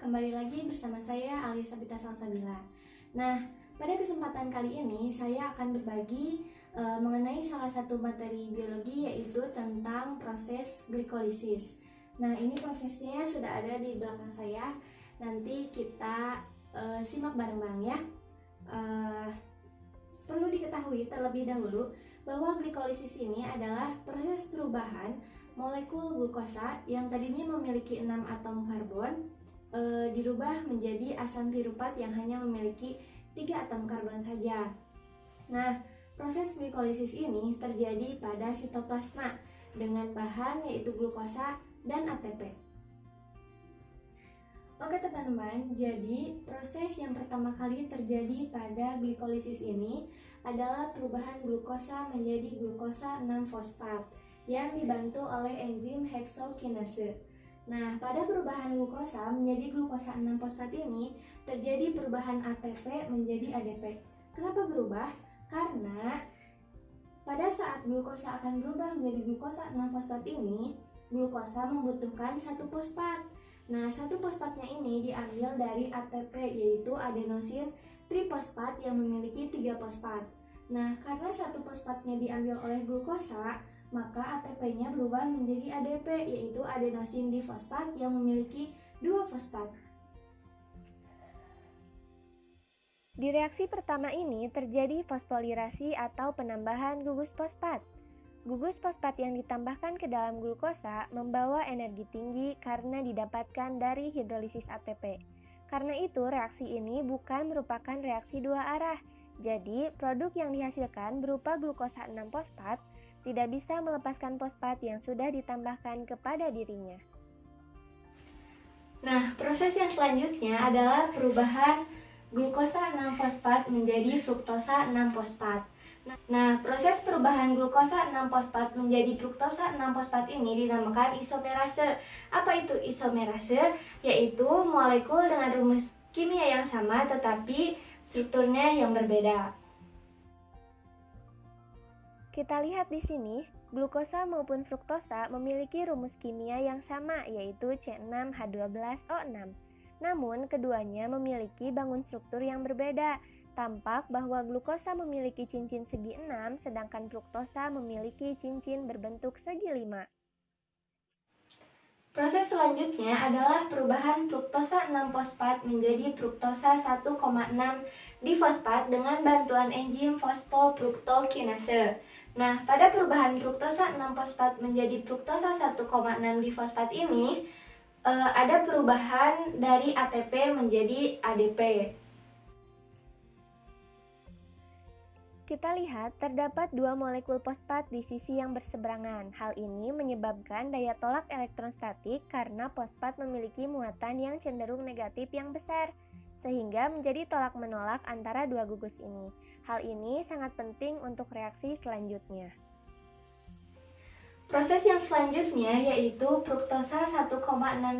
kembali lagi bersama saya Alia Sabita Salsabila. Nah, pada kesempatan kali ini saya akan berbagi mengenai salah satu materi biologi, yaitu tentang proses glikolisis. Nah, ini prosesnya sudah ada di belakang saya. Nanti kita simak bareng-bareng ya. Perlu diketahui terlebih dahulu bahwa glikolisis ini adalah proses perubahan molekul glukosa yang tadinya memiliki 6 atom karbon dirubah menjadi asam piruvat yang hanya memiliki 3 atom karbon saja. Nah, proses glikolisis ini terjadi pada sitoplasma dengan bahan yaitu glukosa dan ATP. Oke teman-teman, jadi proses yang pertama kali terjadi pada glikolisis ini adalah perubahan glukosa menjadi glukosa 6-fosfat yang dibantu oleh enzim heksokinase. Nah, pada perubahan glukosa menjadi glukosa 6-fosfat ini terjadi perubahan ATP menjadi ADP. Kenapa berubah? Karena pada saat glukosa akan berubah menjadi glukosa 6-fosfat ini, glukosa membutuhkan satu fosfat. Nah, satu fosfatnya ini diambil dari ATP, yaitu adenosin trifosfat yang memiliki 3 fosfat. Nah, karena satu fosfatnya diambil oleh glukosa, maka ATP-nya berubah menjadi ADP, yaitu adenosin difosfat yang memiliki 2 fosfat. Di reaksi pertama ini terjadi fosfolirasi atau penambahan gugus fosfat. Gugus fosfat yang ditambahkan ke dalam glukosa membawa energi tinggi karena didapatkan dari hidrolisis ATP. Karena itu, reaksi ini bukan merupakan reaksi dua arah. Jadi, produk yang dihasilkan berupa glukosa 6-fosfat tidak bisa melepaskan fosfat yang sudah ditambahkan kepada dirinya. Nah, proses yang selanjutnya adalah perubahan glukosa 6-fosfat menjadi fruktosa 6-fosfat. Nah, proses perubahan glukosa 6-fosfat menjadi fruktosa 6-fosfat ini dinamakan isomerase. Apa itu isomerase? Yaitu molekul dengan rumus kimia yang sama tetapi strukturnya yang berbeda. Kita lihat di sini, glukosa maupun fruktosa memiliki rumus kimia yang sama, yaitu C6H12O6. Namun, keduanya memiliki bangun struktur yang berbeda. Tampak bahwa glukosa memiliki cincin segi 6, sedangkan fruktosa memiliki cincin berbentuk segi 5. Proses selanjutnya adalah perubahan fruktosa 6-fosfat menjadi fruktosa 1,6 difosfat dengan bantuan enzim fosfofruktokinase. Nah, pada perubahan fruktosa 6-fosfat menjadi fruktosa 1,6 difosfat ini ada perubahan dari ATP menjadi ADP. Kita lihat terdapat dua molekul fosfat di sisi yang berseberangan. Hal ini menyebabkan daya tolak elektrostatik karena fosfat memiliki muatan yang cenderung negatif yang besar, sehingga menjadi tolak-menolak antara dua gugus ini. Hal ini sangat penting untuk reaksi selanjutnya. Proses yang selanjutnya yaitu fruktosa 1,6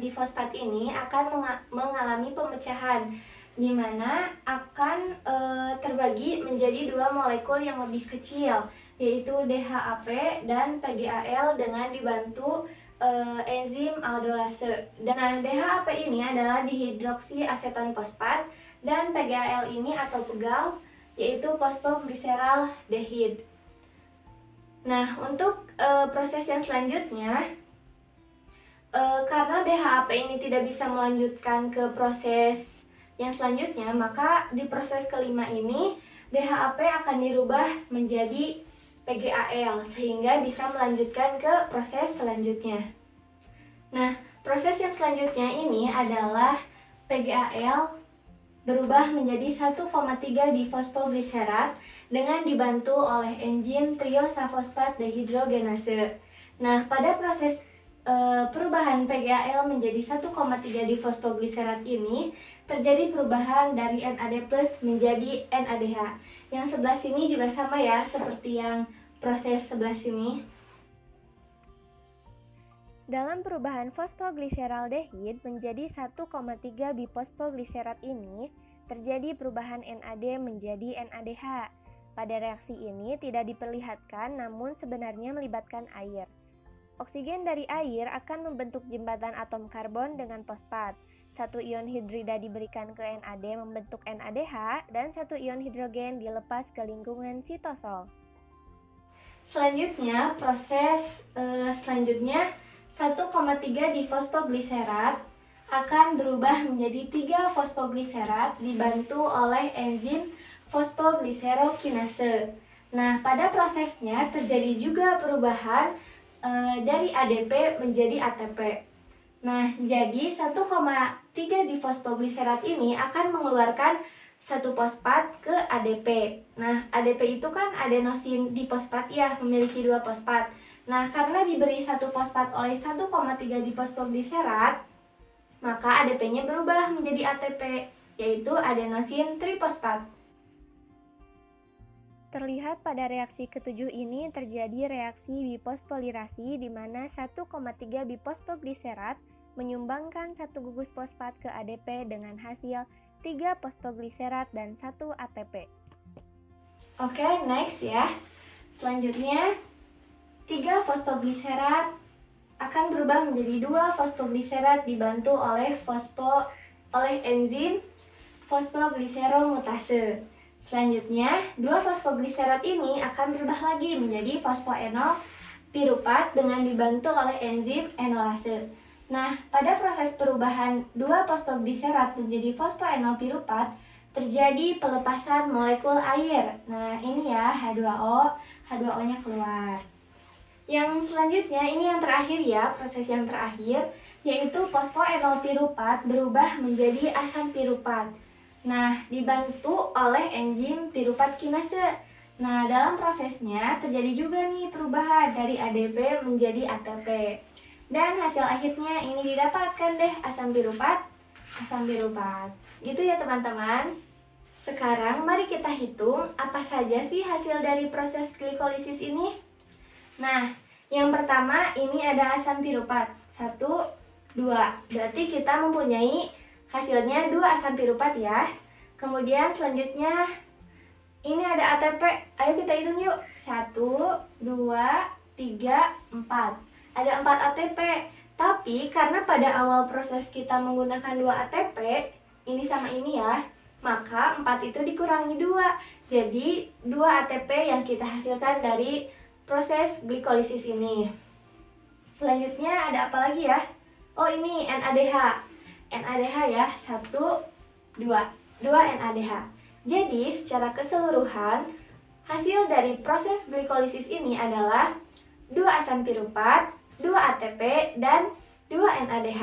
difosfat ini akan mengalami pemecahan, di mana akan terbagi menjadi dua molekul yang lebih kecil, yaitu DHAP dan PGAL dengan dibantu enzim aldolase. Dan DHAP ini adalah dihidroksiaseton fosfat dan PGAL ini atau pegal yaitu fosfoglyceraldehid. Nah, untuk proses yang selanjutnya, karena DHAP ini tidak bisa melanjutkan ke proses yang selanjutnya, maka di proses kelima ini DHAP akan dirubah menjadi PGAL sehingga bisa melanjutkan ke proses selanjutnya. Nah, proses yang selanjutnya ini adalah PGAL berubah menjadi 1,3 difosfogliserat dengan dibantu oleh enzim triosafosfat dehidrogenase. Nah, pada proses perubahan PGAL menjadi 1,3 difosfogliserat ini terjadi perubahan dari NAD+ menjadi NADH. Yang sebelah sini juga sama ya, seperti yang proses sebelah sini. Dalam perubahan fosfoglyceraldehid menjadi 1,3 bifosfogliserat ini, terjadi perubahan NAD menjadi NADH. Pada reaksi ini tidak diperlihatkan, namun sebenarnya melibatkan air. Oksigen dari air akan membentuk jembatan atom karbon dengan fosfat, Satu ion hidrida diberikan ke NAD membentuk NADH dan satu ion hidrogen dilepas ke lingkungan sitosol. Selanjutnya, proses selanjutnya 1,3 difosfogliserat akan berubah menjadi 3 fosfogliserat dibantu oleh enzim fosfogliserokinase. Nah, pada prosesnya terjadi juga perubahan dari ADP menjadi ATP. Nah, jadi 1,3 difosfogliserat ini akan mengeluarkan satu fosfat ke ADP. Nah, ADP itu kan adenosin difosfat ya, memiliki 2 fosfat. Nah, karena diberi satu fosfat oleh 1,3 difosfogliserat, maka ADP-nya berubah menjadi ATP, yaitu adenosin trifosfat. Terlihat pada reaksi ketujuh ini terjadi reaksi bifosfolirasi di mana 1,3 bifosfogliserat menyumbangkan satu gugus fosfat ke ADP dengan hasil 3 fosfogliserat dan 1 ATP. Oke, next ya. Selanjutnya, 3 fosfogliserat akan berubah menjadi 2 fosfogliserat dibantu oleh enzim fosfogliseromutase. Selanjutnya, 2 fosfogliserat ini akan berubah lagi menjadi fosfoenol piruvat dengan dibantu oleh enzim enolase. Nah, pada proses perubahan 2 fosfogliserat menjadi fosfoenol piruvat, terjadi pelepasan molekul air. Nah, ini ya H2O, H2O-nya keluar. Yang selanjutnya, ini yang terakhir ya, proses yang terakhir, yaitu fosfoenol piruvat berubah menjadi asam piruvat. Nah, dibantu oleh enzim piruvat kinase. Nah, dalam prosesnya terjadi juga nih perubahan dari ADP menjadi ATP. Dan hasil akhirnya ini didapatkan deh asam piruvat. Gitu ya teman-teman. Sekarang mari kita hitung apa saja sih hasil dari proses glikolisis ini. Nah, yang pertama ini ada asam piruvat. 1, 2. Berarti kita mempunyai hasilnya 2 asam piruvat ya. Kemudian selanjutnya ini ada ATP. Ayo kita hitung yuk. 1, 2, 3, 4. Ada 4 ATP. Tapi karena pada awal proses kita menggunakan 2 ATP, ini sama ini ya, maka 4 itu dikurangi 2. Jadi 2 ATP yang kita hasilkan dari proses glikolisis ini. Selanjutnya ada apa lagi ya? Oh, ini NADH. NADH ya, 1, 2 NADH. Jadi secara keseluruhan hasil dari proses glikolisis ini adalah 2 asam piruvat, 2 ATP, dan 2 NADH.